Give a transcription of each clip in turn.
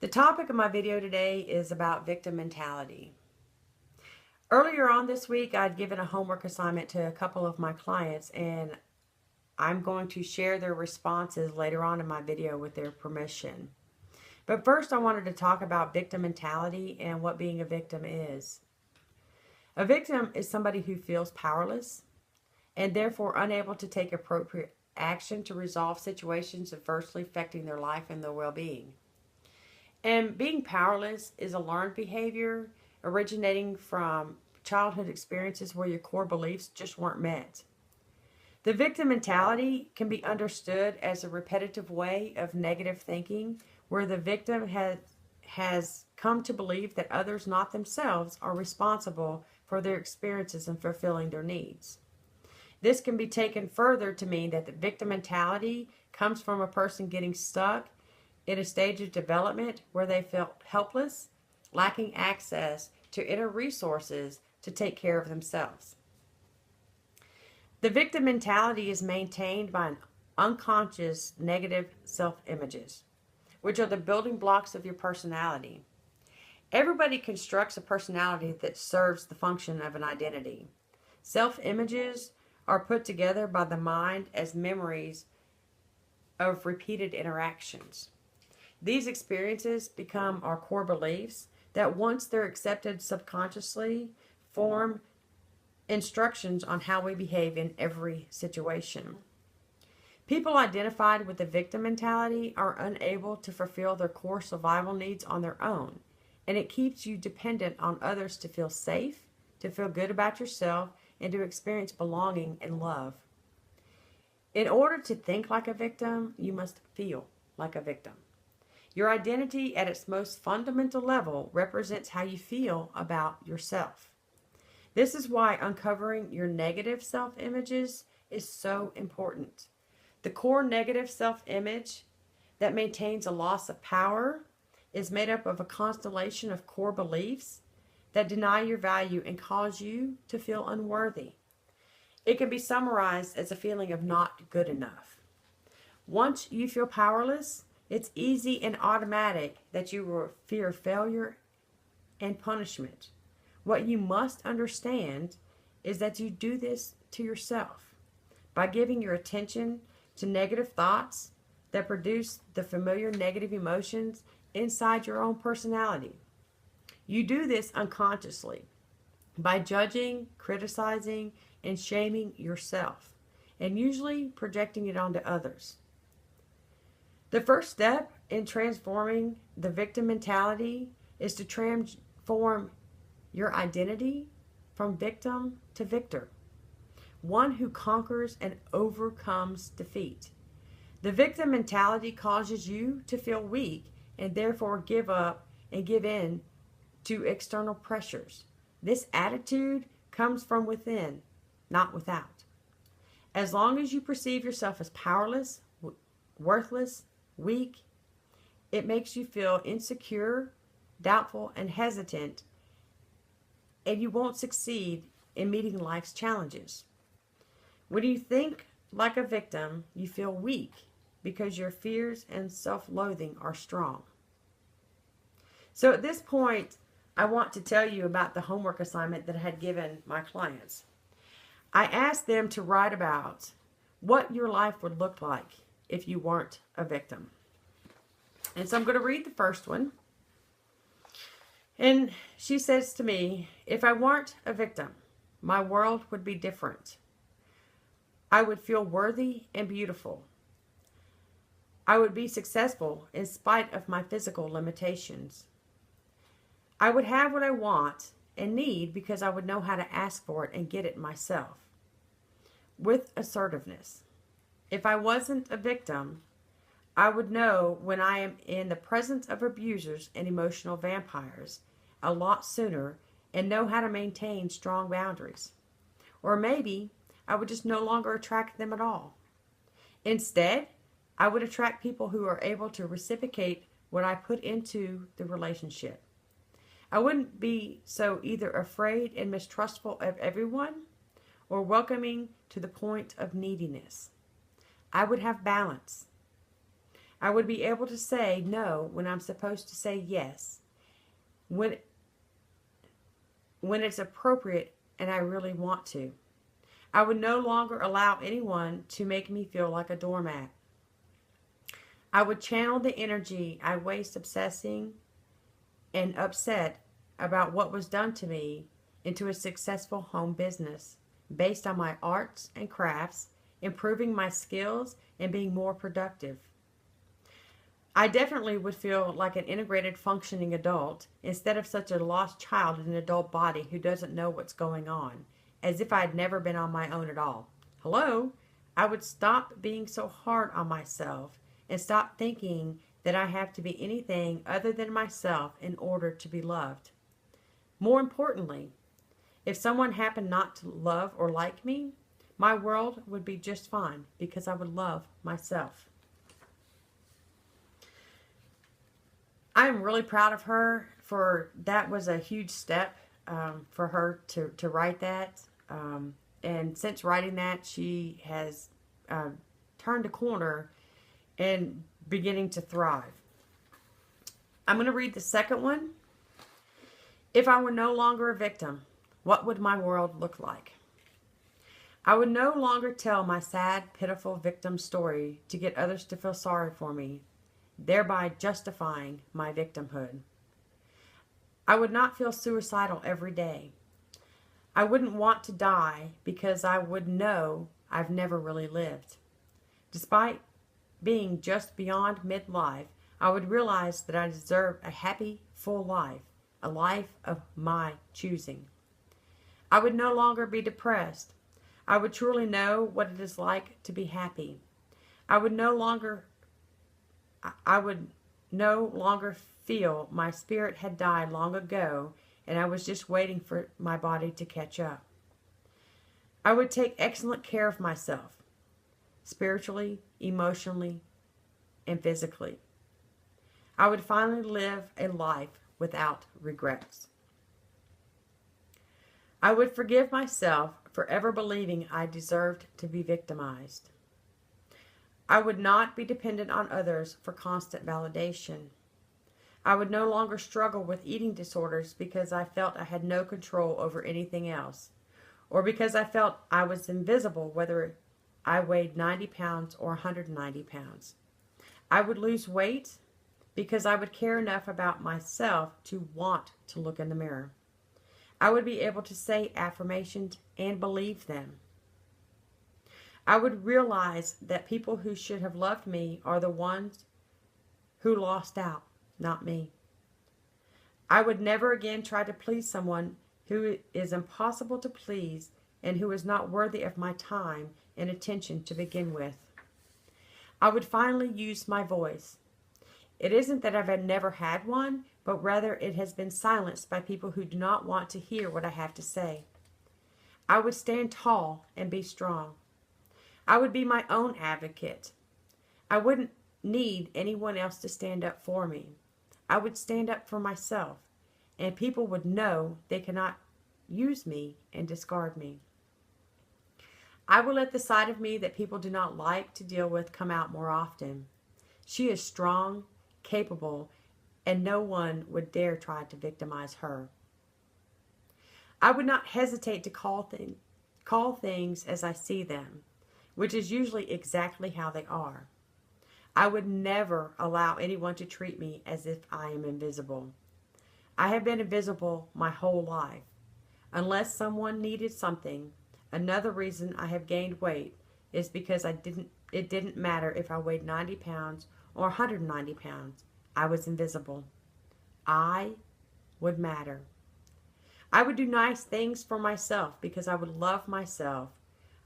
The topic of my video today is about victim mentality. Earlier on this week, I'd given a homework assignment to a couple of my clients, and I'm going to share their responses later on in my video with their permission. But first, I wanted to talk about victim mentality and what being a victim is. A victim is somebody who feels powerless and therefore unable to take appropriate action to resolve situations adversely affecting their life and their well-being. And being powerless is a learned behavior originating from childhood experiences where your core beliefs just weren't met. The victim mentality can be understood as a repetitive way of negative thinking where the victim has come to believe that others, not themselves, are responsible for their experiences and fulfilling their needs. This can be taken further to mean that the victim mentality comes from a person getting stuck in a stage of development where they felt helpless, lacking access to inner resources to take care of themselves. The victim mentality is maintained by unconscious negative self-images, which are the building blocks of your personality. Everybody constructs a personality that serves the function of an identity. Self-images are put together by the mind as memories of repeated interactions. These experiences become our core beliefs that, once they're accepted subconsciously, form instructions on how we behave in every situation. People identified with the victim mentality are unable to fulfill their core survival needs on their own, and it keeps you dependent on others to feel safe, to feel good about yourself, and to experience belonging and love. In order to think like a victim, you must feel like a victim. Your identity at its most fundamental level represents how you feel about yourself. This is why uncovering your negative self-images is so important. The core negative self-image that maintains a loss of power is made up of a constellation of core beliefs that deny your value and cause you to feel unworthy. It can be summarized as a feeling of not good enough. Once you feel powerless, it's easy and automatic that you will fear failure and punishment. What you must understand is that you do this to yourself by giving your attention to negative thoughts that produce the familiar negative emotions inside your own personality. You do this unconsciously by judging, criticizing, and shaming yourself, and usually projecting it onto others. The first step in transforming the victim mentality is to transform your identity from victim to victor, one who conquers and overcomes defeat. The victim mentality causes you to feel weak and therefore give up and give in to external pressures. This attitude comes from within, not without. As long as you perceive yourself as powerless, worthless, weak, it makes you feel insecure, doubtful, and hesitant, and you won't succeed in meeting life's challenges. When you think like a victim, you feel weak because your fears and self-loathing are strong. So at this point, I want to tell you about the homework assignment that I had given my clients. I asked them to write about what your life would look like if you weren't a victim. And so I'm going to read the first one. And she says to me, if I weren't a victim, my world would be different. I would feel worthy and beautiful. I would be successful in spite of my physical limitations. I would have what I want and need because I would know how to ask for it and get it myself. With assertiveness. If I wasn't a victim, I would know when I am in the presence of abusers and emotional vampires a lot sooner and know how to maintain strong boundaries. Or maybe I would just no longer attract them at all. Instead, I would attract people who are able to reciprocate what I put into the relationship. I wouldn't be so either afraid and mistrustful of everyone or welcoming to the point of neediness. I would have balance. I would be able to say no when I'm supposed to say yes, when it's appropriate and I really want to. I would no longer allow anyone to make me feel like a doormat. I would channel the energy I waste obsessing and upset about what was done to me into a successful home business based on my arts and crafts, improving my skills, and being more productive. I definitely would feel like an integrated functioning adult instead of such a lost child in an adult body who doesn't know what's going on, as if I had never been on my own at all. Hello? I would stop being so hard on myself and stop thinking that I have to be anything other than myself in order to be loved. More importantly, if someone happened not to love or like me, my world would be just fine because I would love myself. I'm really proud of her for that. Was a huge step for her to write that. And since writing that, she has turned a corner and beginning to thrive. I'm going to read the second one. If I were no longer a victim, what would my world look like? I would no longer tell my sad, pitiful victim story to get others to feel sorry for me, thereby justifying my victimhood. I would not feel suicidal every day. I wouldn't want to die because I would know I've never really lived. Despite being just beyond midlife, I would realize that I deserve a happy, full life, a life of my choosing. I would no longer be depressed. I would truly know what it is like to be happy. I would no longer feel my spirit had died long ago and I was just waiting for my body to catch up. I would take excellent care of myself, spiritually, emotionally, and physically. I would finally live a life without regrets. I would forgive myself for ever believing I deserved to be victimized. I would not be dependent on others for constant validation. I would no longer struggle with eating disorders because I felt I had no control over anything else, or because I felt I was invisible whether I weighed 90 pounds or 190 pounds. I would lose weight because I would care enough about myself to want to look in the mirror. I would be able to say affirmations and believe them. I would realize that people who should have loved me are the ones who lost out, not me. I would never again try to please someone who is impossible to please and who is not worthy of my time and attention to begin with. I would finally use my voice. It isn't that I've never had one, but rather it has been silenced by people who do not want to hear what I have to say. I would stand tall and be strong. I would be my own advocate. I wouldn't need anyone else to stand up for me. I would stand up for myself, and people would know they cannot use me and discard me. I will let the side of me that people do not like to deal with come out more often. She is strong, capable, and no one would dare try to victimize her. I would not hesitate to call things as I see them, which is usually exactly how they are. I would never allow anyone to treat me as if I am invisible. I have been invisible my whole life. Unless someone needed something, another reason I have gained weight is because it didn't matter if I weighed 90 pounds or 190 pounds. I was invisible. I would matter. I would do nice things for myself because I would love myself.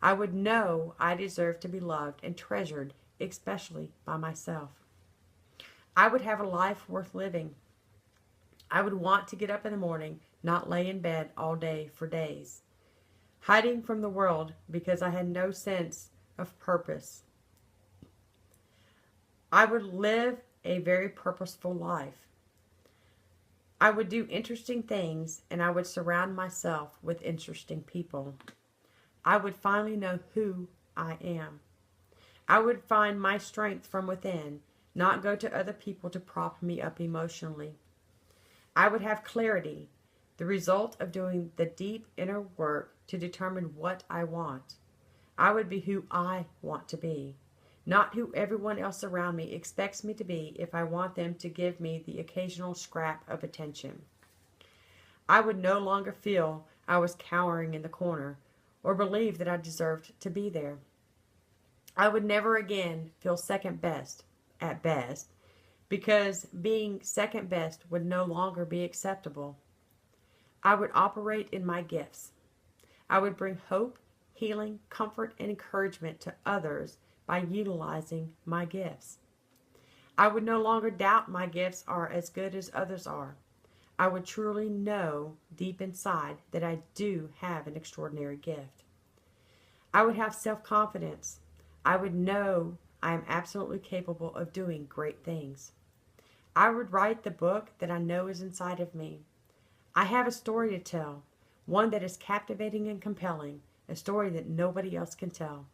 I would know I deserve to be loved and treasured, especially by myself. I would have a life worth living. I would want to get up in the morning, not lay in bed all day for days, hiding from the world because I had no sense of purpose. I would live a very purposeful life. I would do interesting things, and I would surround myself with interesting people. I would finally know who I am. I would find my strength from within not go to other people to prop me up emotionally. I would have clarity, the result of doing the deep inner work to determine what I want. I would be who I want to be, not who everyone else around me expects me to be if I want them to give me the occasional scrap of attention. I would no longer feel I was cowering in the corner or believe that I deserved to be there. I would never again feel second best at best because being second best would no longer be acceptable. I would operate in my gifts. I would bring hope, healing, comfort, and encouragement to others by utilizing my gifts. I would no longer doubt my gifts are as good as others are. I would truly know deep inside that I do have an extraordinary gift. I would have self-confidence. I would know I am absolutely capable of doing great things. I would write the book that I know is inside of me. I have a story to tell, one that is captivating and compelling, a story that nobody else can tell.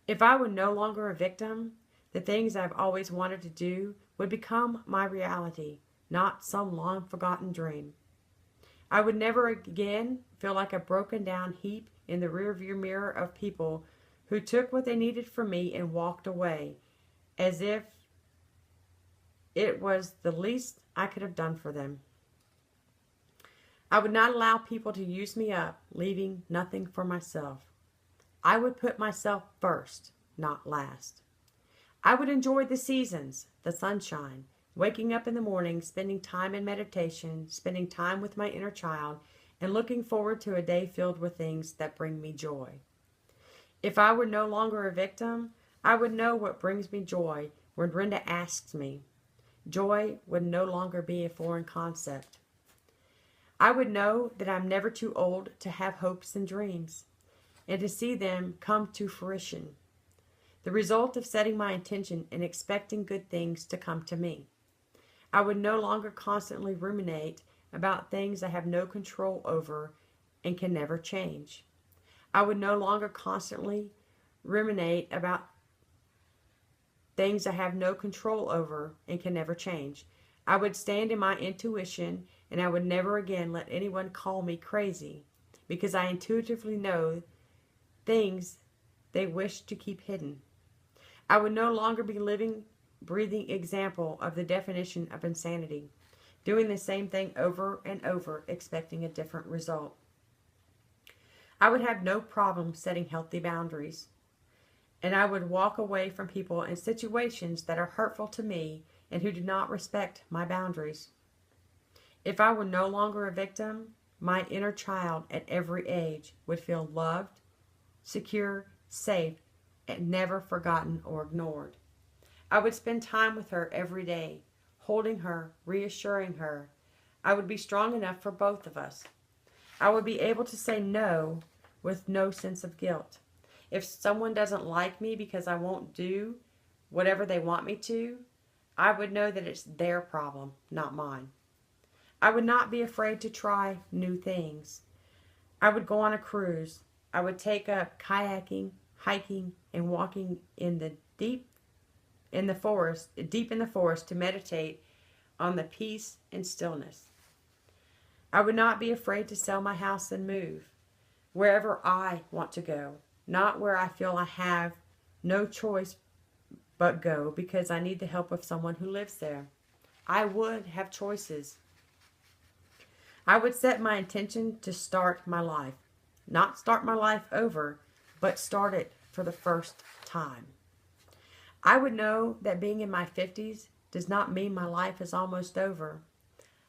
If I were no longer a victim, the things I've always wanted to do would become my reality, not some long-forgotten dream. I would never again feel like a broken-down heap in the rearview mirror of people who took what they needed from me and walked away, as if it was the least I could have done for them. I would not allow people to use me up, leaving nothing for myself. I would put myself first, not last. I would enjoy the seasons, the sunshine, waking up in the morning, spending time in meditation, spending time with my inner child, and looking forward to a day filled with things that bring me joy. If I were no longer a victim, I would know what brings me joy when Rinda asks me. Joy would no longer be a foreign concept. I would know that I'm never too old to have hopes and dreams, and to see them come to fruition. The result of setting my intention and expecting good things to come to me. I would no longer constantly ruminate about things I have no control over and can never change. I would no longer constantly ruminate about things I have no control over and can never change. I would stand in my intuition, and I would never again let anyone call me crazy, because I intuitively know things they wish to keep hidden. I would no longer be living, breathing example of the definition of insanity, doing the same thing over and over, expecting a different result. I would have no problem setting healthy boundaries, and I would walk away from people and situations that are hurtful to me and who do not respect my boundaries. If I were no longer a victim, my inner child at every age would feel loved, secure, safe, and never forgotten or ignored. I would spend time with her every day, holding her, reassuring her. I would be strong enough for both of us. I would be able to say no with no sense of guilt. If someone doesn't like me because I won't do whatever they want me to, I would know that it's their problem, not mine. I would not be afraid to try new things. I would go on a cruise. I would take up kayaking, hiking, and walking in the deep in the forest to meditate on the peace and stillness. I would not be afraid to sell my house and move wherever I want to go, not where I feel I have no choice but go because I need the help of someone who lives there. I would have choices. I would set my intention to start my life. Not start my life over, but start it for the first time. I would know that being in my 50s does not mean my life is almost over.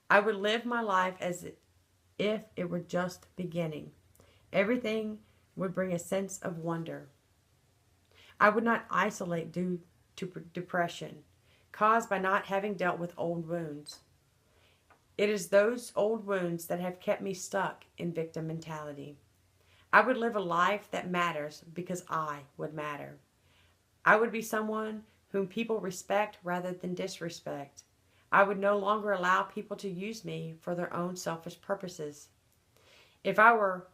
I would live my life as if it were just beginning. Everything would bring a sense of wonder. I would not isolate due to depression caused by not having dealt with old wounds. It is those old wounds that have kept me stuck in victim mentality. I would live a life that matters because I would matter. I would be someone whom people respect rather than disrespect. I would no longer allow people to use me for their own selfish purposes. If I were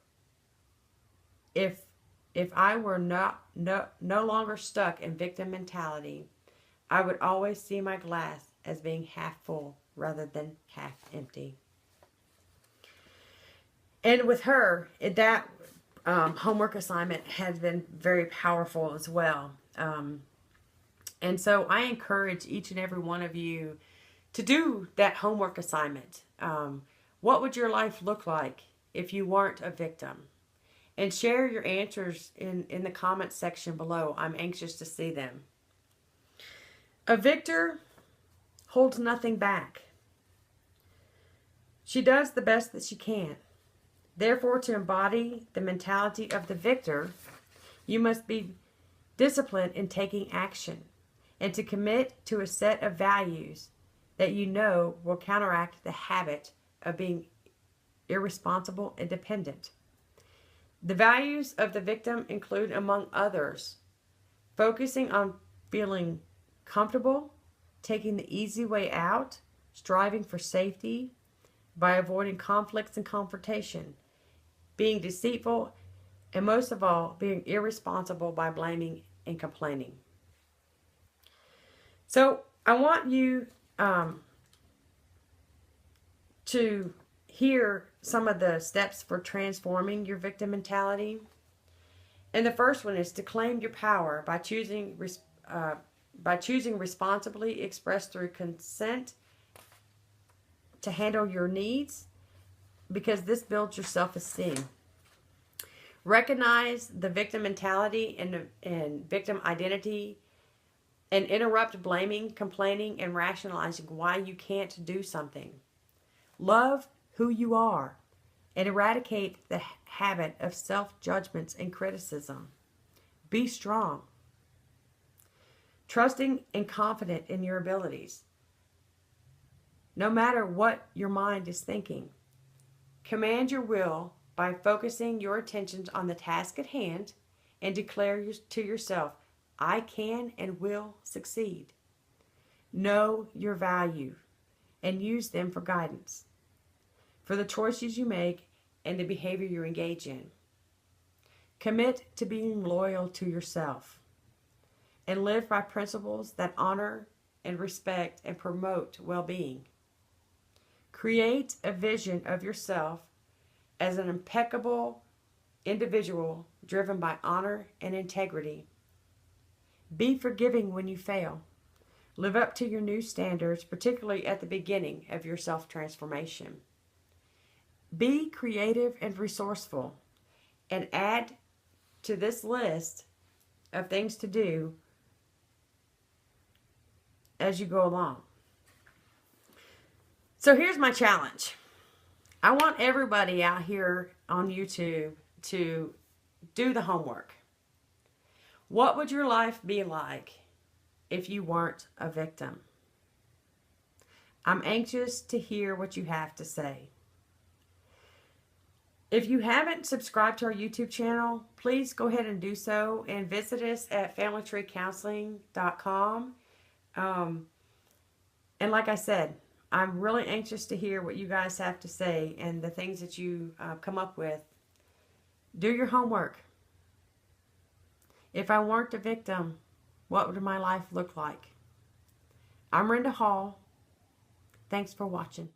no longer stuck in victim mentality, I would always see my glass as being half full rather than half empty. And with her, that homework assignment has been very powerful as well. And so I encourage each and every one of you to do that homework assignment. What would your life look like if you weren't a victim? And share your answers in the comments section below. I'm anxious to see them. A victor holds nothing back. She does the best that she can. Therefore, to embody the mentality of the victor, you must be disciplined in taking action and to commit to a set of values that you know will counteract the habit of being irresponsible and dependent. The values of the victim include, among others, focusing on feeling comfortable, taking the easy way out, striving for safety by avoiding conflicts and confrontation, being deceitful, and most of all, being irresponsible by blaming and complaining. So I want you to hear some of the steps for transforming your victim mentality. And the first one is to claim your power by choosing responsibly, expressed through consent, to handle your needs, because this builds your self-esteem. Recognize the victim mentality and victim identity, and interrupt blaming, complaining, and rationalizing why you can't do something. Love who you are and eradicate the habit of self-judgments and criticism. Be strong, trusting and confident in your abilities, no matter what your mind is thinking. Command your will by focusing your attentions on the task at hand and declare to yourself, I can and will succeed. Know your value and use them for guidance, for the choices you make and the behavior you engage in. Commit to being loyal to yourself and live by principles that honor and respect and promote well-being. Create a vision of yourself as an impeccable individual driven by honor and integrity. Be forgiving when you fail. Live up to your new standards, particularly at the beginning of your self-transformation. Be creative and resourceful, and add to this list of things to do as you go along. So here's my challenge. I want everybody out here on YouTube to do the homework. What would your life be like if you weren't a victim? I'm anxious to hear what you have to say. If you haven't subscribed to our YouTube channel, please go ahead and do so, and visit us at familytreecounseling.com. And like I said, I'm really anxious to hear what you guys have to say and the things that you come up with. Do your homework. If I weren't a victim, what would my life look like? I'm Rinda Hall. Thanks for watching.